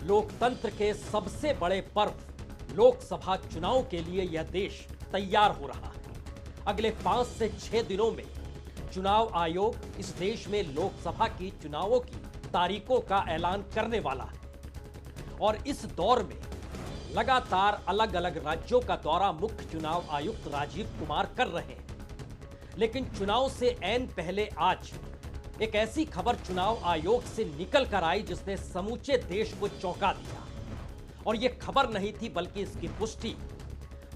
लोकतंत्र के सबसे बड़े पर्व लोकसभा चुनाव के लिए यह देश तैयार हो रहा है। अगले 5 से 6 दिनों में चुनाव आयोग इस देश में लोकसभा की चुनावों की तारीखों का ऐलान करने वाला है और इस दौर में लगातार अलग अलग राज्यों का दौरा मुख्य चुनाव आयुक्त राजीव कुमार कर रहे हैं। लेकिन चुनाव से ऐन पहले आज एक ऐसी खबर चुनाव आयोग से निकल कर आई जिसने समूचे देश को चौंका दिया। और यह खबर नहीं थी बल्कि इसकी पुष्टि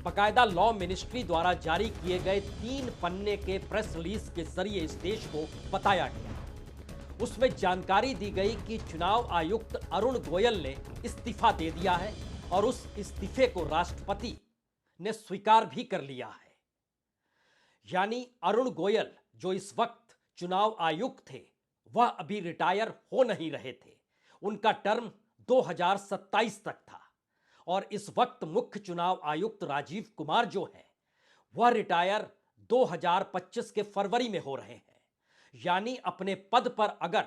बाकायदा लॉ मिनिस्ट्री द्वारा जारी किए गए 3 पन्ने के प्रेस रिलीज के जरिए इस देश को बताया गया। उसमें जानकारी दी गई कि चुनाव आयुक्त अरुण गोयल ने इस्तीफा दे दिया है और उस इस्तीफे को राष्ट्रपति ने स्वीकार भी कर लिया है। यानी अरुण गोयल जो इस वक्त चुनाव आयुक्त थे वह अभी रिटायर हो नहीं रहे थे। उनका टर्म 2027 तक था और इस वक्त मुख्य चुनाव आयुक्त राजीव कुमार जो है वह रिटायर 2025 के फरवरी में हो रहे हैं। यानी अपने पद पर अगर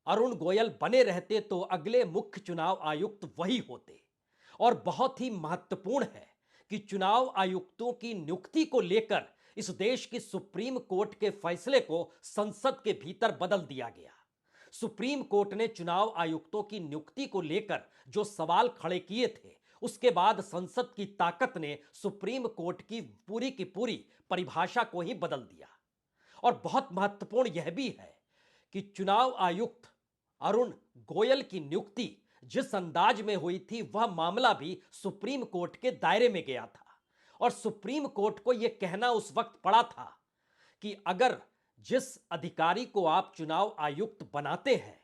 अरुण गोयल बने रहते तो अगले मुख्य चुनाव आयुक्त वही होते। और बहुत ही महत्वपूर्ण है कि चुनाव आयुक्तों की नियुक्ति को लेकर इस देश की सुप्रीम कोर्ट के फैसले को संसद के भीतर बदल दिया गया। सुप्रीम कोर्ट ने चुनाव आयुक्तों की नियुक्ति को लेकर जो सवाल खड़े किए थे उसके बाद संसद की ताकत ने सुप्रीम कोर्ट की पूरी परिभाषा को ही बदल दिया। और बहुत महत्वपूर्ण यह भी है कि चुनाव आयुक्त अरुण गोयल की नियुक्ति जिस अंदाज में हुई थी वह मामला भी सुप्रीम कोर्ट के दायरे में गया था। और सुप्रीम कोर्ट को यह कहना उस वक्त पड़ा था कि अगर जिस अधिकारी को आप चुनाव आयुक्त बनाते हैं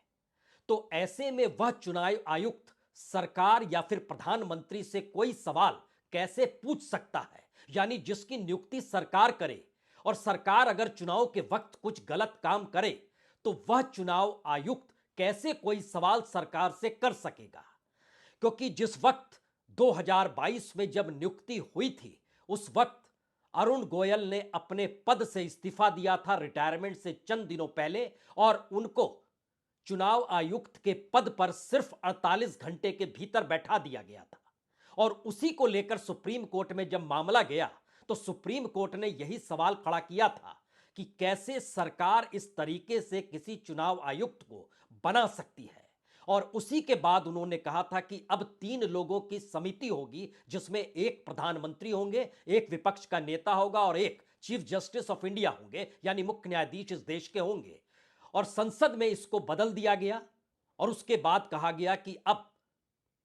तो ऐसे में वह चुनाव आयुक्त सरकार या फिर प्रधानमंत्री से कोई सवाल कैसे पूछ सकता है। यानी जिसकी नियुक्ति सरकार करे और सरकार अगर चुनाव के वक्त कुछ गलत काम करे तो वह चुनाव आयुक्त कैसे कोई सवाल सरकार से कर सकेगा। क्योंकि जिस वक्त 2022 में जब नियुक्ति हुई थी उस वक्त अरुण गोयल ने अपने पद से इस्तीफा दिया था रिटायरमेंट से चंद दिनों पहले और उनको चुनाव आयुक्त के पद पर सिर्फ 48 घंटे के भीतर बैठा दिया गया था। और उसी को लेकर सुप्रीम कोर्ट में जब मामला गया तो सुप्रीम कोर्ट ने यही सवाल खड़ा किया था कि कैसे सरकार इस तरीके से किसी चुनाव आयुक्त को बना सकती है। और उसी के बाद उन्होंने कहा था कि अब 3 लोगों की समिति होगी जिसमें एक प्रधानमंत्री होंगे, एक विपक्ष का नेता होगा और एक चीफ जस्टिस ऑफ इंडिया होंगे, यानी मुख्य न्यायाधीश इस देश के होंगे। और संसद में इसको बदल दिया गया और उसके बाद कहा गया कि अब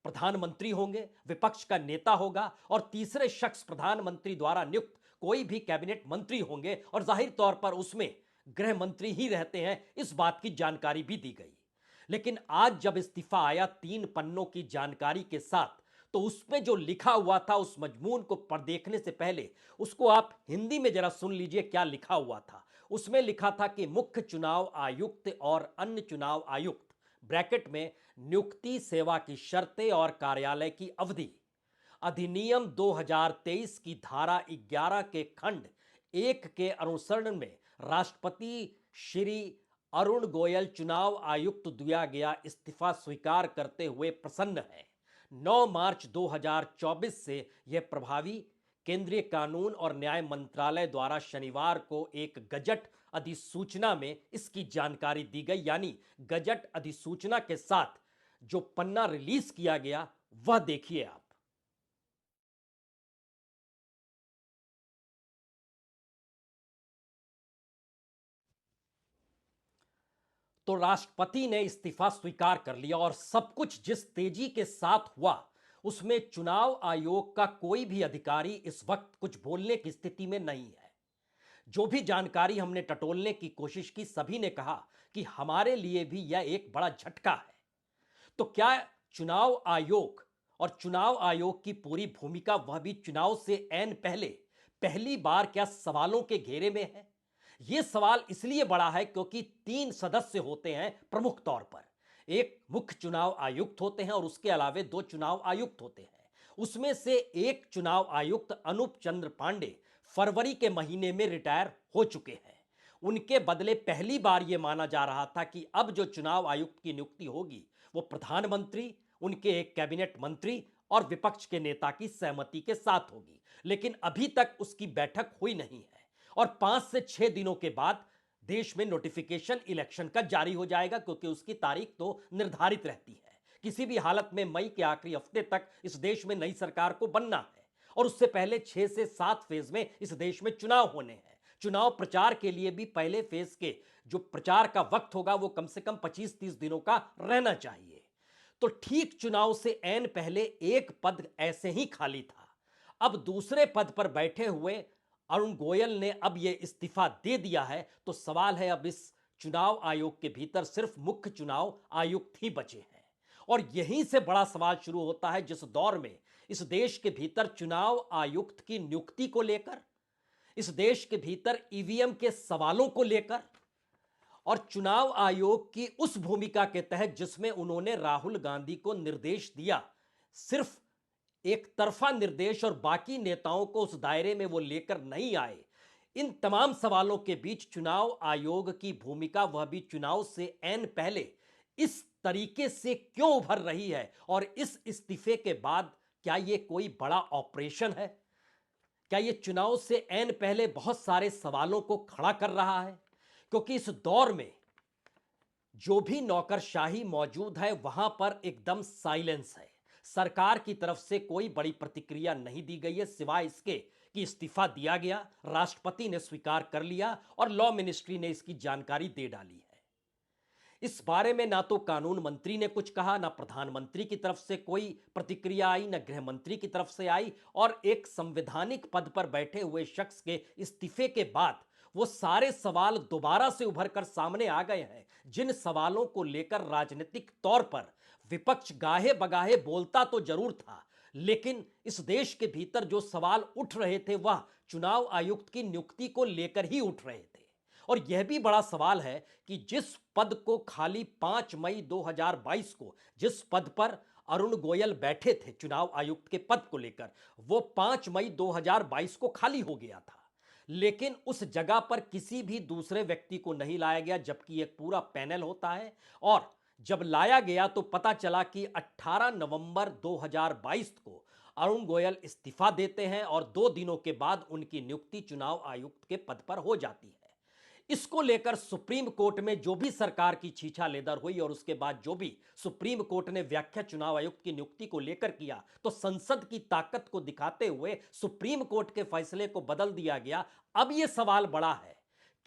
प्रधानमंत्री होंगे, विपक्ष का नेता होगा और तीसरे शख्स प्रधानमंत्री द्वारा नियुक्त कोई भी कैबिनेट मंत्री होंगे और जाहिर तौर पर उसमें गृह मंत्री ही रहते हैं। इस बात की जानकारी भी दी गई। लेकिन आज जब इस्तीफा आया 3 पन्नों की जानकारी के साथ तो उसमें जो लिखा हुआ था उस मजमून को पढ़ देखने से पहले उसको आप हिंदी में जरा सुन लीजिए क्या लिखा हुआ था। उसमें लिखा था कि मुख्य चुनाव आयुक्त और अन्य चुनाव आयुक्त ब्रैकेट में नियुक्ति, सेवा की शर्तें और कार्यालय की अवधि अधिनियम 2023 की धारा 11 के खंड 1 के अनुसरण में राष्ट्रपति श्री अरुण गोयल चुनाव आयुक्त दिया गया इस्तीफा स्वीकार करते हुए प्रसन्न है। 9 मार्च 2024 से यह प्रभावी। केंद्रीय कानून और न्याय मंत्रालय द्वारा शनिवार को एक गजट अधिसूचना में इसकी जानकारी दी गई। यानी गजट अधिसूचना के साथ जो पन्ना रिलीज किया गया वह देखिए आप। तो राष्ट्रपति ने इस्तीफा स्वीकार कर लिया और सब कुछ जिस तेजी के साथ हुआ उसमें चुनाव आयोग का कोई भी अधिकारी इस वक्त कुछ बोलने की स्थिति में नहीं है। जो भी जानकारी हमने टटोलने की कोशिश की सभी ने कहा कि हमारे लिए भी यह एक बड़ा झटका है। तो क्या चुनाव आयोग और चुनाव आयोग की पूरी भूमिका वह भी चुनाव से ऐन पहले पहली बार क्या सवालों के घेरे में है? यह सवाल इसलिए बड़ा है क्योंकि 3 सदस्य होते हैं प्रमुख तौर पर। एक मुख्य चुनाव आयुक्त होते हैं और उसके अलावे 2 चुनाव आयुक्त होते हैं। उसमें से एक चुनाव आयुक्त अनूप चंद्र पांडे फरवरी के महीने में रिटायर हो चुके हैं। उनके बदले पहली बार यह माना जा रहा था कि अब जो चुनाव आयुक्त की नियुक्ति होगी वो प्रधानमंत्री उनके एक कैबिनेट मंत्री और विपक्ष के नेता की सहमति के साथ होगी, लेकिन अभी तक उसकी बैठक हुई नहीं है और 5 से 6 दिनों के बाद देश में नोटिफिकेशन इलेक्शन का जारी हो जाएगा, क्योंकि उसकी तारीख तो निर्धारित रहती है। किसी भी हालत में मई के आखिरी हफ्ते तक इस देश में नई सरकार को बनना है और उससे पहले 6 से 7 फेज में इस देश में चुनाव होने हैं। चुनाव प्रचार के लिए भी पहले फेज के जो प्रचार का वक्त होगा वो कम से कम 25-30 दिनों का रहना चाहिए। तो ठीक चुनाव से ऐन पहले एक पद ऐसे ही खाली था। अब दूसरे पद पर बैठे हुए अरुण गोयल ने अब यह इस्तीफा दे दिया है, तो सवाल है अब इस चुनाव आयोग के भीतर सिर्फ मुख्य चुनाव आयुक्त ही बचे हैं। और यहीं से बड़ा सवाल शुरू होता है, जिस दौर में इस देश के भीतर चुनाव आयुक्त की नियुक्ति को लेकर, इस देश के भीतर ईवीएम के सवालों को लेकर और चुनाव आयोग की उस भूमिका के तहत जिसमें उन्होंने राहुल गांधी को निर्देश दिया, सिर्फ एक तरफा निर्देश, और बाकी नेताओं को उस दायरे में वो लेकर नहीं आए। इन तमाम सवालों के बीच चुनाव आयोग की भूमिका, वह भी चुनाव से ऐन पहले, इस तरीके से क्यों उभर रही है? और इस इस्तीफे के बाद क्या यह कोई बड़ा ऑपरेशन है? क्या यह चुनाव से ऐन पहले बहुत सारे सवालों को खड़ा कर रहा है? क्योंकि इस दौर में जो भी नौकरशाही मौजूद है वहां पर एकदम साइलेंस है। सरकार की तरफ से कोई बड़ी प्रतिक्रिया नहीं दी गई है, सिवाय इसके कि इस्तीफा दिया गया, राष्ट्रपति ने स्वीकार कर लिया और लॉ मिनिस्ट्री ने इसकी जानकारी दे डाली है। इस बारे में ना तो कानून मंत्री ने कुछ कहा, ना प्रधानमंत्री की तरफ से कोई प्रतिक्रिया आई, ना गृह मंत्री की तरफ से आई। और एक संवैधानिक पद पर बैठे हुए शख्स के इस्तीफे के बाद वो सारे सवाल दोबारा से उभर कर सामने आ गए हैं, जिन सवालों को लेकर राजनीतिक तौर पर विपक्ष गाहे बगाहे बोलता तो जरूर था, लेकिन इस देश के भीतर जो सवाल उठ रहे थे वह चुनाव आयुक्त की नियुक्ति को लेकर ही उठ रहे थे। और यह भी बड़ा सवाल है कि जिस पद को खाली 5 मई 2022 को, जिस पद पर अरुण गोयल बैठे थे चुनाव आयुक्त के पद को लेकर, वो 5 मई 2022 को खाली हो गया था, लेकिन उस जगह पर किसी भी दूसरे व्यक्ति को नहीं लाया गया, जबकि एक पूरा पैनल होता है। और जब लाया गया तो पता चला कि 18 नवंबर 2022 को अरुण गोयल इस्तीफा देते हैं और 2 दिनों के बाद उनकी नियुक्ति चुनाव आयुक्त के पद पर हो जाती है। इसको लेकर सुप्रीम कोर्ट में जो भी सरकार की छीछा लेदर हुई और उसके बाद जो भी सुप्रीम कोर्ट ने व्याख्या चुनाव आयुक्त की नियुक्ति को लेकर किया, तो संसद की ताकत को दिखाते हुए सुप्रीम कोर्ट के फैसले को बदल दिया गया। अब यह सवाल बड़ा है,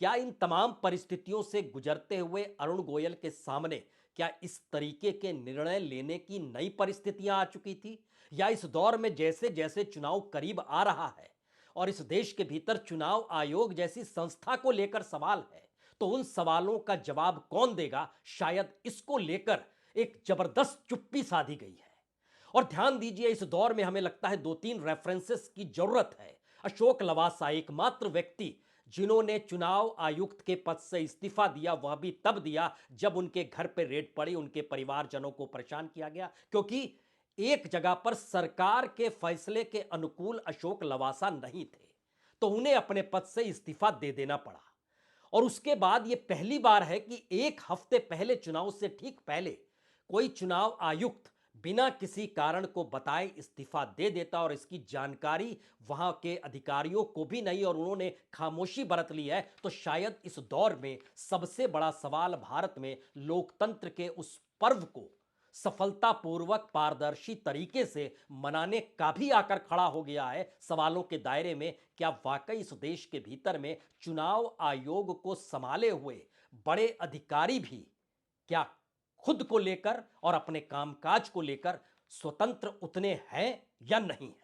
क्या इन तमाम परिस्थितियों से गुजरते हुए अरुण गोयल के सामने क्या इस तरीके के निर्णय लेने की नई परिस्थितियां आ चुकी थी, या इस दौर में जैसे जैसे चुनाव करीब आ रहा है और इस देश के भीतर चुनाव आयोग जैसी संस्था को लेकर सवाल है, तो उन सवालों का जवाब कौन देगा? शायद इसको लेकर एक जबरदस्त चुप्पी साधी गई है। और ध्यान दीजिए, इस दौर में हमें लगता है 2-3 रेफरेंसेस की जरूरत है। अशोक लवासा एकमात्र व्यक्ति जिन्होंने चुनाव आयुक्त के पद से इस्तीफा दिया, वह भी तब दिया जब उनके घर पर रेड पड़ी, उनके परिवारजनों को परेशान किया गया, क्योंकि एक जगह पर सरकार के फैसले के अनुकूल अशोक लवासा नहीं थे, तो उन्हें अपने पद से इस्तीफा दे देना पड़ा। और उसके बाद यह पहली बार है कि एक हफ्ते पहले, चुनाव से ठीक पहले, कोई चुनाव आयुक्त बिना किसी कारण को बताए इस्तीफा दे देता और इसकी जानकारी वहां के अधिकारियों को भी नहीं, और उन्होंने खामोशी बरत ली है। तो शायद इस दौर में सबसे बड़ा सवाल भारत में लोकतंत्र के उस पर्व को सफलतापूर्वक पारदर्शी तरीके से मनाने का भी आकर खड़ा हो गया है सवालों के दायरे में। क्या वाकई इस देश के भीतर में चुनाव आयोग को संभाले हुए बड़े अधिकारी भी क्या खुद को लेकर और अपने कामकाज को लेकर स्वतंत्र उतने हैं या नहीं है?